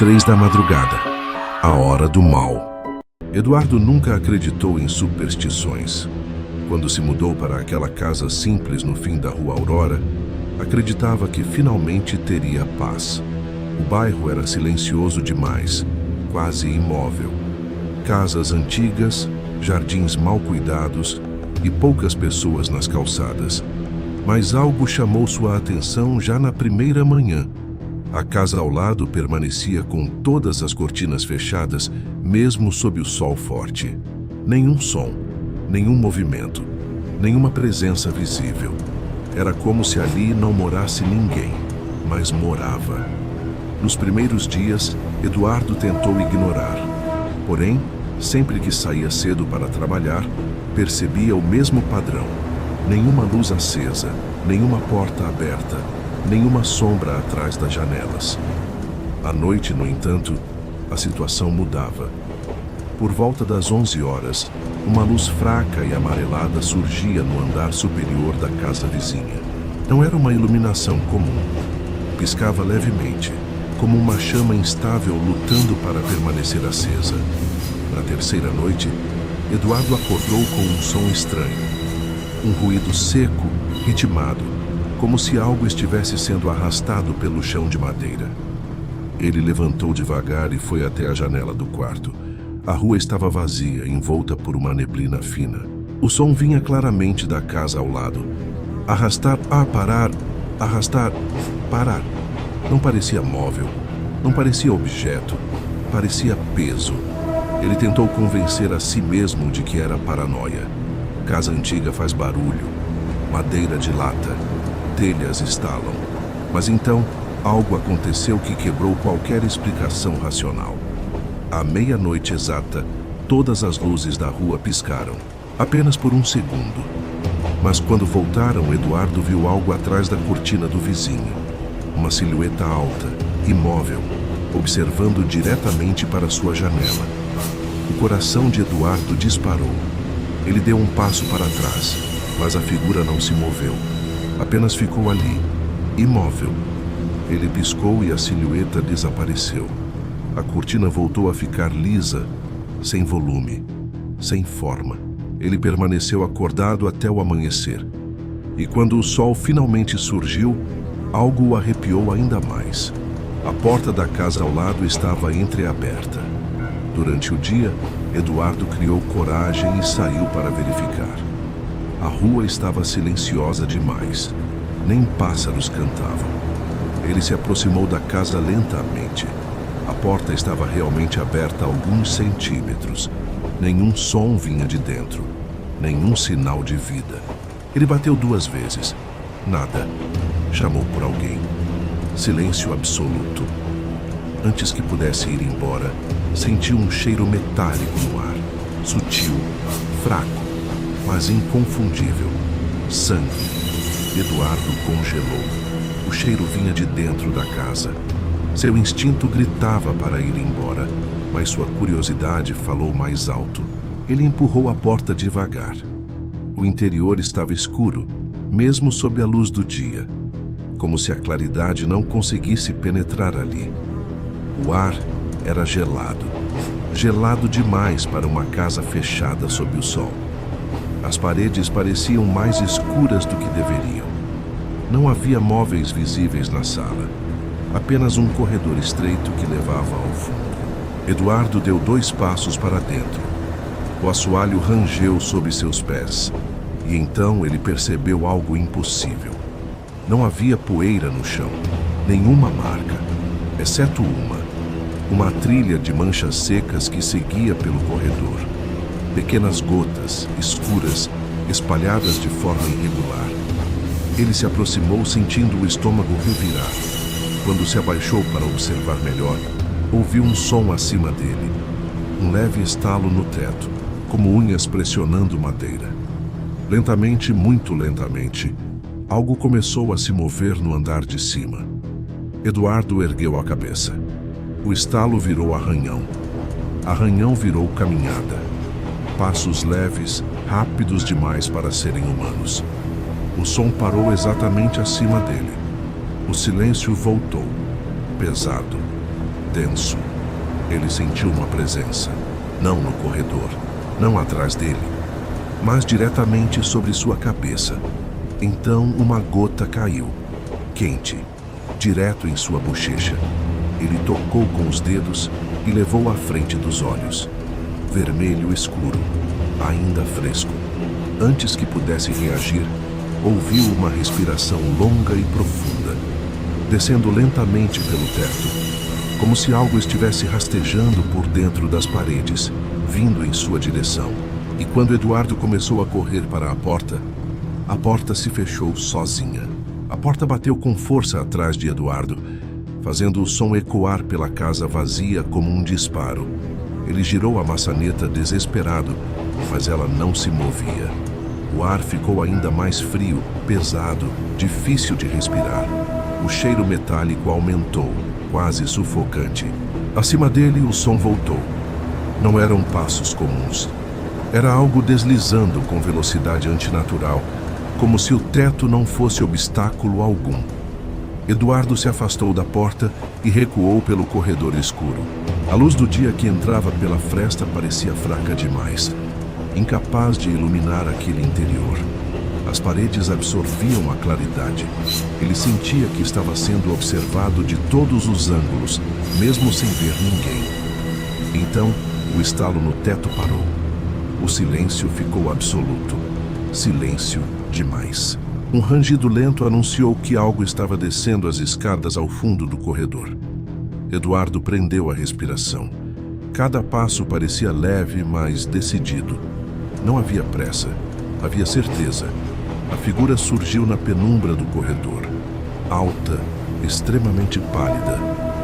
3 da madrugada, a hora do mal. Eduardo nunca acreditou em superstições. Quando se mudou para aquela casa simples no fim da Rua Aurora, acreditava que finalmente teria paz. O bairro era silencioso demais, quase imóvel. Casas antigas, jardins mal cuidados e poucas pessoas nas calçadas. Mas algo chamou sua atenção já na primeira manhã. A casa ao lado permanecia com todas as cortinas fechadas, mesmo sob o sol forte. Nenhum som, nenhum movimento, nenhuma presença visível. Era como se ali não morasse ninguém, mas morava. Nos primeiros dias, Eduardo tentou ignorar. Porém, sempre que saía cedo para trabalhar, percebia o mesmo padrão. Nenhuma luz acesa, nenhuma porta aberta, nenhuma sombra atrás das janelas. À noite, no entanto, a situação mudava. Por volta das 11 horas, uma luz fraca e amarelada surgia no andar superior da casa vizinha. Não era uma iluminação comum. Piscava levemente, como uma chama instável lutando para permanecer acesa. Na terceira noite, Eduardo acordou com um som estranho. Um ruído seco, ritmado, como se algo estivesse sendo arrastado pelo chão de madeira. Ele levantou devagar e foi até a janela do quarto. A rua estava vazia, envolta por uma neblina fina. O som vinha claramente da casa ao lado. Arrastar, parar, arrastar, parar. Não parecia móvel, não parecia objeto, parecia peso. Ele tentou convencer a si mesmo de que era paranoia. Casa antiga faz barulho, madeira dilata, telhas estalam. Mas então, algo aconteceu que quebrou qualquer explicação racional. À meia-noite exata, todas as luzes da rua piscaram, apenas por um segundo. Mas quando voltaram, Eduardo viu algo atrás da cortina do vizinho. Uma silhueta alta, imóvel, observando diretamente para sua janela. O coração de Eduardo disparou. Ele deu um passo para trás, mas a figura não se moveu. Apenas ficou ali, imóvel. Ele piscou e a silhueta desapareceu. A cortina voltou a ficar lisa, sem volume, sem forma. Ele permaneceu acordado até o amanhecer. E quando o sol finalmente surgiu, algo o arrepiou ainda mais. A porta da casa ao lado estava entreaberta. Durante o dia, Eduardo criou coragem e saiu para verificar. A rua estava silenciosa demais. Nem pássaros cantavam. Ele se aproximou da casa lentamente. A porta estava realmente aberta a alguns centímetros. Nenhum som vinha de dentro. Nenhum sinal de vida. Ele bateu 2 vezes. Nada. Chamou por alguém. Silêncio absoluto. Antes que pudesse ir embora, sentiu um cheiro metálico no ar. Sutil, fraco, mas inconfundível. Sangue. Eduardo congelou. O cheiro vinha de dentro da casa. Seu instinto gritava para ir embora, mas sua curiosidade falou mais alto. Ele empurrou a porta devagar. O interior estava escuro, mesmo sob a luz do dia, como se a claridade não conseguisse penetrar ali. O ar era gelado, gelado demais para uma casa fechada sob o sol. As paredes pareciam mais escuras do que deveriam. Não havia móveis visíveis na sala. Apenas um corredor estreito que levava ao fundo. Eduardo deu 2 passos para dentro. O assoalho rangeu sob seus pés. E então ele percebeu algo impossível. Não havia poeira no chão, nenhuma marca, exceto uma trilha de manchas secas que seguia pelo corredor. Pequenas gotas, escuras, espalhadas de forma irregular. Ele se aproximou sentindo o estômago revirar. Quando se abaixou para observar melhor, ouviu um som acima dele. Um leve estalo no teto, como unhas pressionando madeira. Lentamente, muito lentamente, algo começou a se mover no andar de cima. Eduardo ergueu a cabeça. O estalo virou arranhão. Arranhão virou caminhada. Passos leves, rápidos demais para serem humanos. O som parou exatamente acima dele. O silêncio voltou, pesado. denso. Ele sentiu uma presença, não no corredor, não atrás dele, mas diretamente sobre sua cabeça. Então uma gota caiu, quente, direto em sua bochecha. Ele tocou com os dedos e levou à frente dos olhos. Vermelho escuro, ainda fresco. Antes que pudesse reagir, ouviu uma respiração longa e profunda, descendo lentamente pelo teto, como se algo estivesse rastejando por dentro das paredes, vindo em sua direção. E quando Eduardo começou a correr para a porta se fechou sozinha. A porta bateu com força atrás de Eduardo, fazendo o som ecoar pela casa vazia como um disparo. Ele girou a maçaneta desesperado, mas ela não se movia. O ar ficou ainda mais frio, pesado, difícil de respirar. O cheiro metálico aumentou, quase sufocante. Acima dele, o som voltou. Não eram passos comuns. Era algo deslizando com velocidade antinatural, como se o teto não fosse obstáculo algum. Eduardo se afastou da porta e recuou pelo corredor escuro. A luz do dia que entrava pela fresta parecia fraca demais, incapaz de iluminar aquele interior. As paredes absorviam a claridade. Ele sentia que estava sendo observado de todos os ângulos, mesmo sem ver ninguém. Então, o estalo no teto parou. O silêncio ficou absoluto. Silêncio demais. Um rangido lento anunciou que algo estava descendo as escadas ao fundo do corredor. Eduardo prendeu a respiração. Cada passo parecia leve, mas decidido. Não havia pressa, havia certeza. A figura surgiu na penumbra do corredor. Alta, extremamente pálida,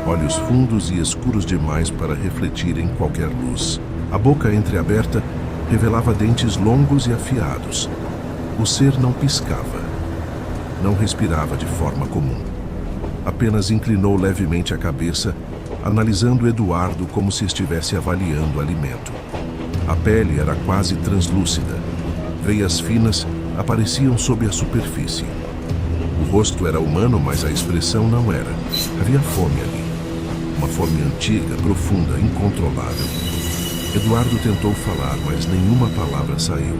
olhos fundos e escuros demais para refletir em qualquer luz. A boca entreaberta revelava dentes longos e afiados. O ser não piscava. Não respirava de forma comum. Apenas inclinou levemente a cabeça, analisando Eduardo como se estivesse avaliando alimento. A pele era quase translúcida. Veias finas apareciam sob a superfície. O rosto era humano, mas a expressão não era. Havia fome ali. Uma fome antiga, profunda, incontrolável. Eduardo tentou falar, mas nenhuma palavra saiu.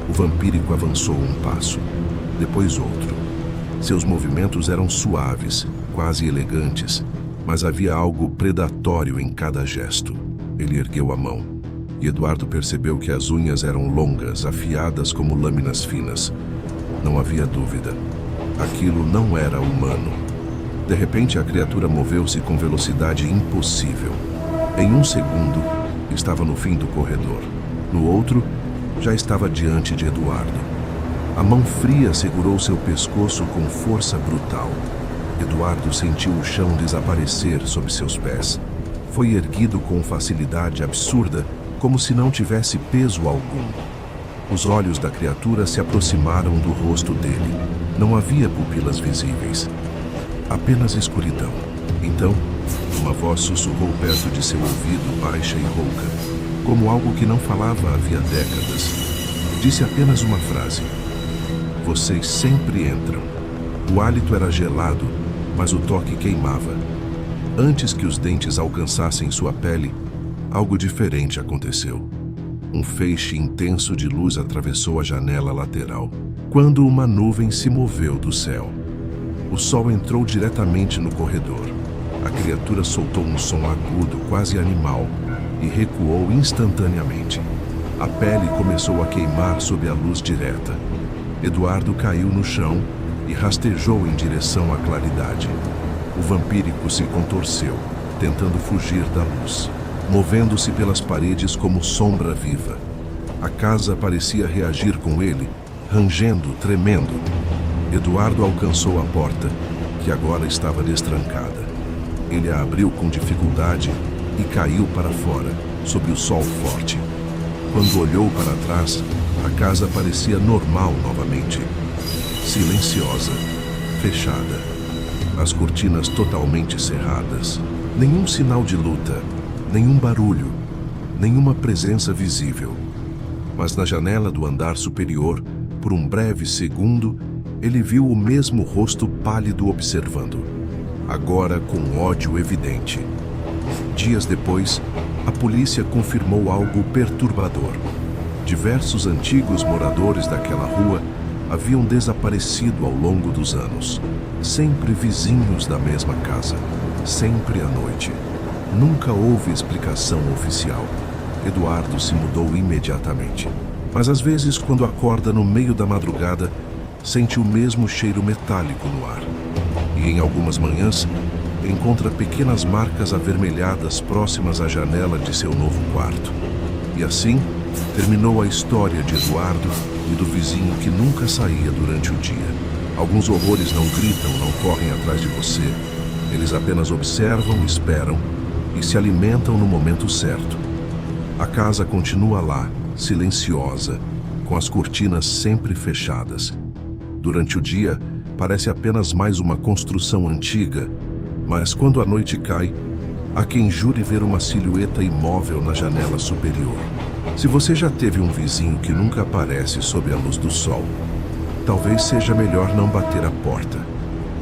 O vampírico avançou um passo, depois outro. Seus movimentos eram suaves, quase elegantes, mas havia algo predatório em cada gesto. Ele ergueu a mão, e Eduardo percebeu que as unhas eram longas, afiadas como lâminas finas. Não havia dúvida. Aquilo não era humano. De repente, a criatura moveu-se com velocidade impossível. Em um segundo, estava no fim do corredor. No outro, já estava diante de Eduardo. A mão fria segurou seu pescoço com força brutal. Eduardo sentiu o chão desaparecer sob seus pés. Foi erguido com facilidade absurda, como se não tivesse peso algum. Os olhos da criatura se aproximaram do rosto dele. Não havia pupilas visíveis. Apenas escuridão. Então, uma voz sussurrou perto de seu ouvido, baixa e rouca, como algo que não falava havia décadas. Disse apenas uma frase: "Vocês sempre entram." O hálito era gelado, mas o toque queimava. Antes que os dentes alcançassem sua pele, algo diferente aconteceu. Um feixe intenso de luz atravessou a janela lateral, quando uma nuvem se moveu do céu. O sol entrou diretamente no corredor. A criatura soltou um som agudo, quase animal, e recuou instantaneamente. A pele começou a queimar sob a luz direta. Eduardo caiu no chão e rastejou em direção à claridade. O vampírico se contorceu, tentando fugir da luz, movendo-se pelas paredes como sombra viva. A casa parecia reagir com ele, rangendo, tremendo. Eduardo alcançou a porta, que agora estava destrancada. Ele a abriu com dificuldade e caiu para fora, sob o sol forte. Quando olhou para trás, a casa parecia normal novamente. Silenciosa, fechada. As cortinas totalmente cerradas. Nenhum sinal de luta, nenhum barulho, nenhuma presença visível. Mas na janela do andar superior, por um breve segundo, ele viu o mesmo rosto pálido observando. Agora com ódio evidente. Dias depois, a polícia confirmou algo perturbador. Diversos antigos moradores daquela rua haviam desaparecido ao longo dos anos, sempre vizinhos da mesma casa, sempre à noite. Nunca houve explicação oficial. Eduardo se mudou imediatamente. Mas às vezes, quando acorda no meio da madrugada, sente o mesmo cheiro metálico no ar. E em algumas manhãs, encontra pequenas marcas avermelhadas próximas à janela de seu novo quarto. E assim, terminou a história de Eduardo e do vizinho que nunca saía durante o dia. Alguns horrores não gritam, não correm atrás de você. Eles apenas observam, esperam e se alimentam no momento certo. A casa continua lá, silenciosa, com as cortinas sempre fechadas. Durante o dia, parece apenas mais uma construção antiga, mas quando a noite cai, há quem jure ver uma silhueta imóvel na janela superior. Se você já teve um vizinho que nunca aparece sob a luz do sol, talvez seja melhor não bater a porta,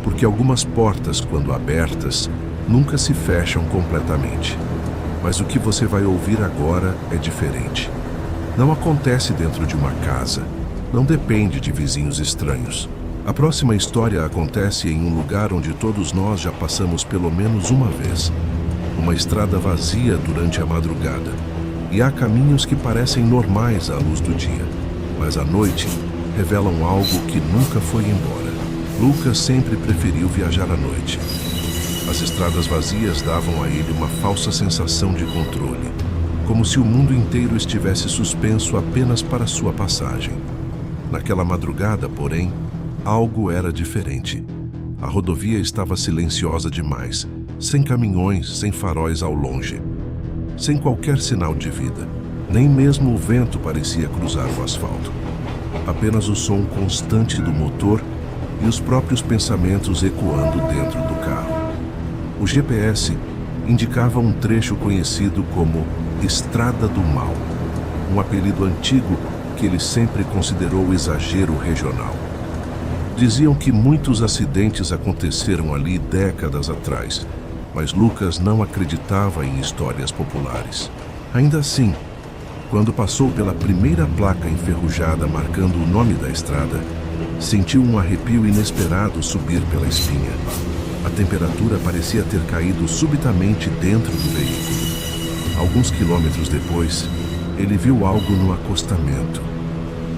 porque algumas portas, quando abertas, nunca se fecham completamente. Mas o que você vai ouvir agora é diferente. Não acontece dentro de uma casa, não depende de vizinhos estranhos. A próxima história acontece em um lugar onde todos nós já passamos pelo menos uma vez. Uma estrada vazia durante a madrugada. E há caminhos que parecem normais à luz do dia, mas à noite revelam algo que nunca foi embora. Lucas sempre preferiu viajar à noite. As estradas vazias davam a ele uma falsa sensação de controle, como se o mundo inteiro estivesse suspenso apenas para sua passagem. Naquela madrugada, porém, algo era diferente. A rodovia estava silenciosa demais, sem caminhões, sem faróis ao longe, sem qualquer sinal de vida. Nem mesmo o vento parecia cruzar o asfalto. Apenas o som constante do motor e os próprios pensamentos ecoando dentro do carro. O GPS indicava um trecho conhecido como Estrada do Mal, um apelido antigo que ele sempre considerou exagero regional. Diziam que muitos acidentes aconteceram ali décadas atrás, mas Lucas não acreditava em histórias populares. Ainda assim, quando passou pela primeira placa enferrujada marcando o nome da estrada, sentiu um arrepio inesperado subir pela espinha. A temperatura parecia ter caído subitamente dentro do veículo. Alguns quilômetros depois, ele viu algo no acostamento.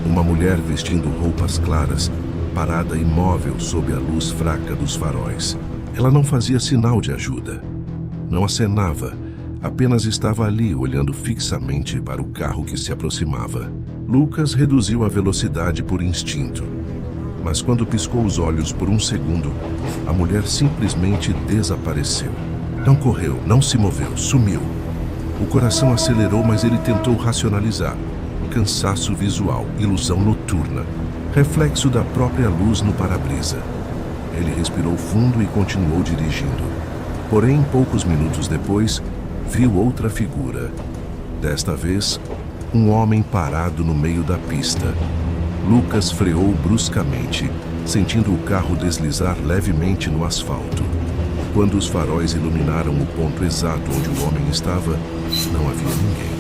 Uma mulher vestindo roupas claras, parada imóvel sob a luz fraca dos faróis. Ela não fazia sinal de ajuda. Não acenava, apenas estava ali olhando fixamente para o carro que se aproximava. Lucas reduziu a velocidade por instinto. Mas quando piscou os olhos por um segundo, a mulher simplesmente desapareceu. Não correu, não se moveu, sumiu. O coração acelerou, mas ele tentou racionalizar. Cansaço visual, ilusão noturna, reflexo da própria luz no para-brisa. Ele respirou fundo e continuou dirigindo. Porém, poucos minutos depois, viu outra figura. Desta vez, um homem parado no meio da pista. Lucas freou bruscamente, sentindo o carro deslizar levemente no asfalto. Quando os faróis iluminaram o ponto exato onde o homem estava, não havia ninguém.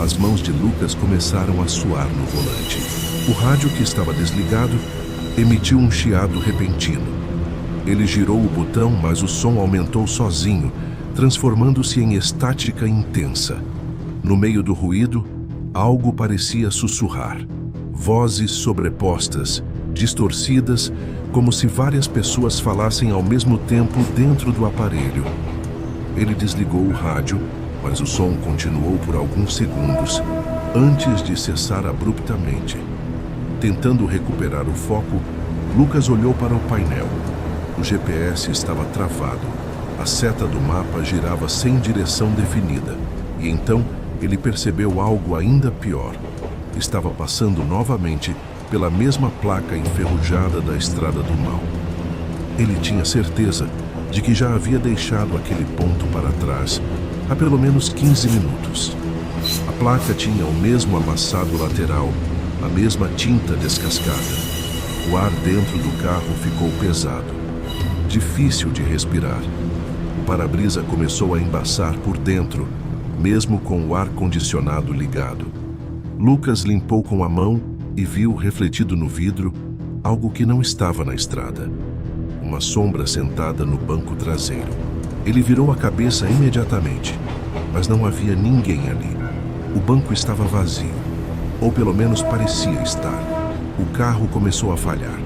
As mãos de Lucas começaram a suar no volante. O rádio, que estava desligado, emitiu um chiado repentino. Ele girou o botão, mas o som aumentou sozinho, transformando-se em estática intensa. No meio do ruído, algo parecia sussurrar. Vozes sobrepostas, distorcidas, como se várias pessoas falassem ao mesmo tempo dentro do aparelho. Ele desligou o rádio, mas o som continuou por alguns segundos, antes de cessar abruptamente. Tentando recuperar o foco, Lucas olhou para o painel. O GPS estava travado. A seta do mapa girava sem direção definida. E então ele percebeu algo ainda pior. Estava passando novamente pela mesma placa enferrujada da Estrada do Mal. Ele tinha certeza de que já havia deixado aquele ponto para trás há pelo menos 15 minutos. A placa tinha o mesmo amassado lateral, a mesma tinta descascada. O ar dentro do carro ficou pesado, difícil de respirar. para-brisa começou a embaçar por dentro, mesmo com o ar-condicionado ligado. Lucas limpou com a mão e viu refletido no vidro algo que não estava na estrada. Uma sombra sentada no banco traseiro. Ele virou a cabeça imediatamente, mas não havia ninguém ali. O banco estava vazio, ou pelo menos parecia estar. O carro começou a falhar.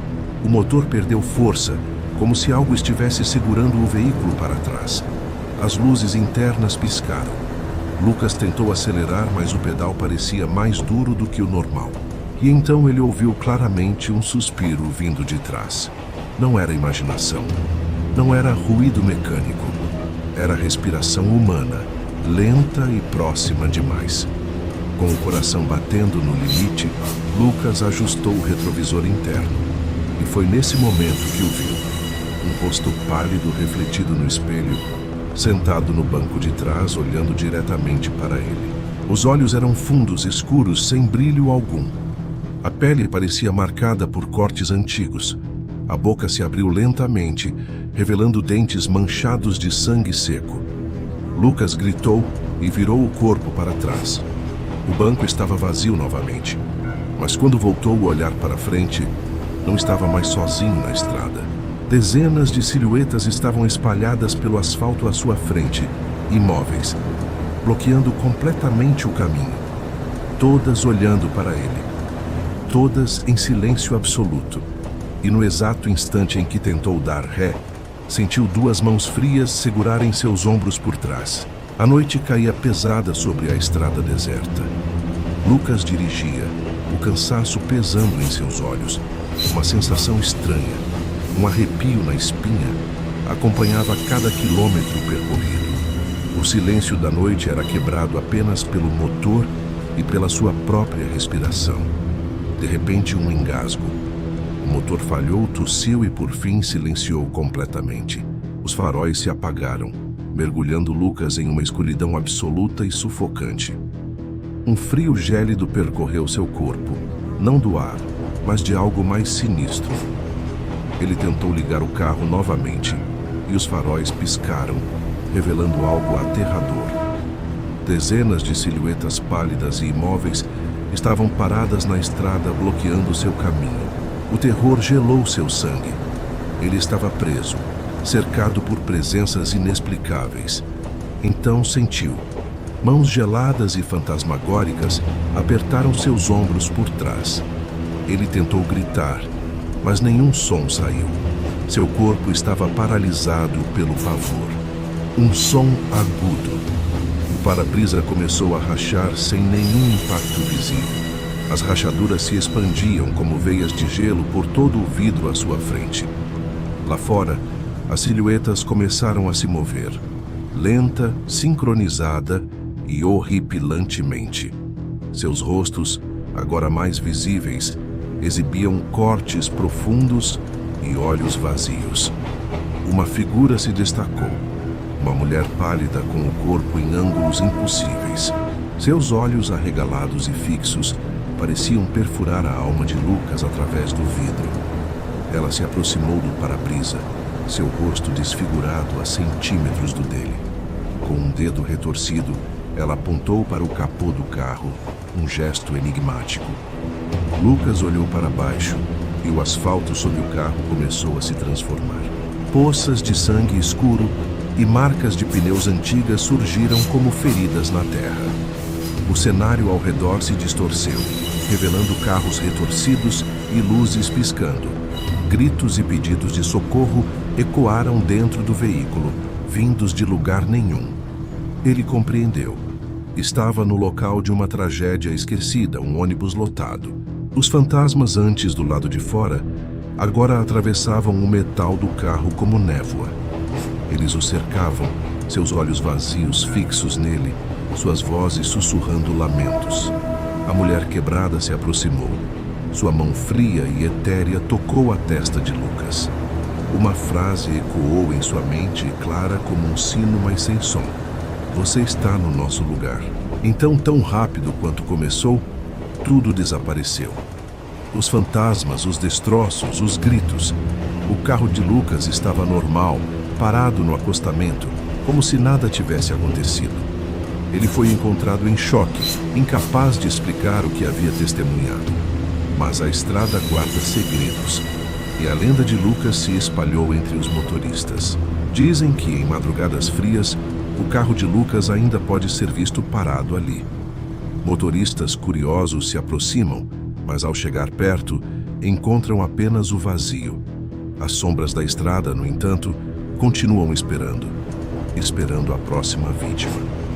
O motor perdeu força, como se algo estivesse segurando o veículo para trás. As luzes internas piscaram. Lucas tentou acelerar, mas o pedal parecia mais duro do que o normal. E então ele ouviu claramente um suspiro vindo de trás. Não era imaginação. Não era ruído mecânico. Era respiração humana, lenta e próxima demais. Com o coração batendo no limite, Lucas ajustou o retrovisor interno. E foi nesse momento que o viu. Um rosto pálido refletido no espelho, sentado no banco de trás, olhando diretamente para ele. Os olhos eram fundos, escuros, sem brilho algum. A pele parecia marcada por cortes antigos. A boca se abriu lentamente, revelando dentes manchados de sangue seco. Lucas gritou e virou o corpo para trás. O banco estava vazio novamente, mas quando voltou a olhar para frente, não estava mais sozinho na estrada. Dezenas de silhuetas estavam espalhadas pelo asfalto à sua frente, imóveis, bloqueando completamente o caminho. Todas olhando para ele. Todas em silêncio absoluto. E no exato instante em que tentou dar ré, sentiu duas mãos frias segurarem seus ombros por trás. A noite caía pesada sobre a estrada deserta. Lucas dirigia, o cansaço pesando em seus olhos. Uma sensação estranha, um arrepio na espinha, acompanhava cada quilômetro percorrido. O silêncio da noite era quebrado apenas pelo motor e pela sua própria respiração. De repente, um engasgo. O motor falhou, tossiu e por fim silenciou completamente. Os faróis se apagaram, mergulhando Lucas em uma escuridão absoluta e sufocante. Um frio gélido percorreu seu corpo, não do ar, mas de algo mais sinistro. Ele tentou ligar o carro novamente, e os faróis piscaram, revelando algo aterrador. Dezenas de silhuetas pálidas e imóveis estavam paradas na estrada, bloqueando seu caminho. O terror gelou seu sangue. Ele estava preso, cercado por presenças inexplicáveis. Então sentiu. Mãos geladas e fantasmagóricas apertaram seus ombros por trás. Ele tentou gritar, mas nenhum som saiu. Seu corpo estava paralisado pelo pavor. Um som agudo. O para-brisa começou a rachar sem nenhum impacto visível. As rachaduras se expandiam como veias de gelo por todo o vidro à sua frente. Lá fora, as silhuetas começaram a se mover, lenta, sincronizada e horripilantemente. Seus rostos, agora mais visíveis, exibiam cortes profundos e olhos vazios. Uma figura se destacou, uma mulher pálida com o corpo em ângulos impossíveis. Seus olhos arregalados e fixos pareciam perfurar a alma de Lucas através do vidro. Ela se aproximou do para-brisa, seu rosto desfigurado a centímetros do dele. Com um dedo retorcido, ela apontou para o capô do carro, um gesto enigmático. Lucas olhou para baixo e o asfalto sob o carro começou a se transformar. Poças de sangue escuro e marcas de pneus antigas surgiram como feridas na terra. O cenário ao redor se distorceu, revelando carros retorcidos e luzes piscando. Gritos e pedidos de socorro ecoaram dentro do veículo, vindos de lugar nenhum. Ele compreendeu. Estava no local de uma tragédia esquecida, um ônibus lotado. Os fantasmas antes do lado de fora, agora atravessavam o metal do carro como névoa. Eles o cercavam, seus olhos vazios fixos nele, suas vozes sussurrando lamentos. A mulher quebrada se aproximou. Sua mão fria e etérea tocou a testa de Lucas. Uma frase ecoou em sua mente, clara como um sino, mas sem som. Você está no nosso lugar. Então, tão rápido quanto começou, tudo desapareceu. Os fantasmas, os destroços, os gritos. O carro de Lucas estava normal, parado no acostamento, como se nada tivesse acontecido. Ele foi encontrado em choque, incapaz de explicar o que havia testemunhado. Mas a estrada guarda segredos, e a lenda de Lucas se espalhou entre os motoristas. Dizem que, em madrugadas frias, o carro de Lucas ainda pode ser visto parado ali. Motoristas curiosos se aproximam, mas ao chegar perto, encontram apenas o vazio. As sombras da estrada, no entanto, continuam esperando a próxima vítima.